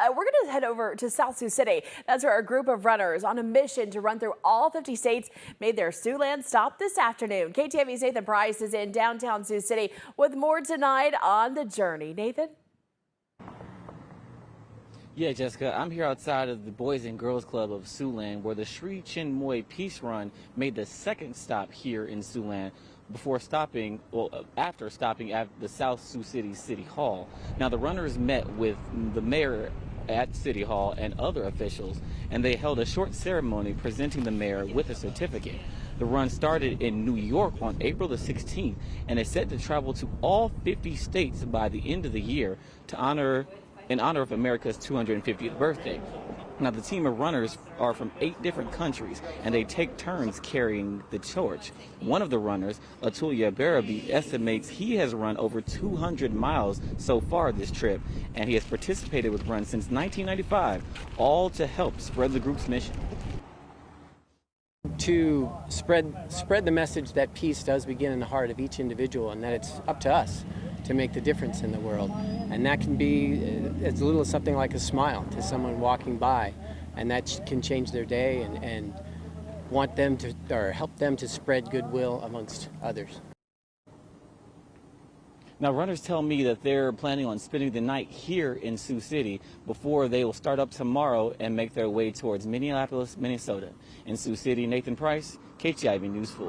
we're going to head over to South Sioux City. That's where a group of runners on a mission to run through all 50 states made their Siouxland stop this afternoon. KTV's Nathan Price is in downtown Sioux City with more tonight on the journey. Nathan? Yeah, Jessica, I'm here outside of the Boys and Girls Club of Siouxland, where the Sri Chinmoy Peace Run made the second stop here in Siouxland after stopping at the South Sioux City City Hall. Now, the runners met with the mayor at City Hall and other officials, and they held a short ceremony presenting the mayor with a certificate. The run started in New York on April the 16th and is set to travel to all 50 states by the end of the year in honor of America's 250th birthday. Now, the team of runners are from 8 different countries, and they take turns carrying the torch. One of the runners, Atulya Barabi, estimates he has run over 200 miles so far this trip, and he has participated with runs since 1995, all to help spread the group's mission. To spread the message that peace does begin in the heart of each individual, and that it's up to us to make the difference in the world. And that can be as little as something like a smile to someone walking by, and that can change their day and want them to, or help them to spread goodwill amongst others. Now, runners tell me that they're planning on spending the night here in Sioux City before they will start up tomorrow and make their way towards Minneapolis, Minnesota. In Sioux City, Nathan Price, KTIV News 4.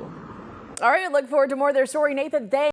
All right, look forward to more of their story, Nathan. Thanks.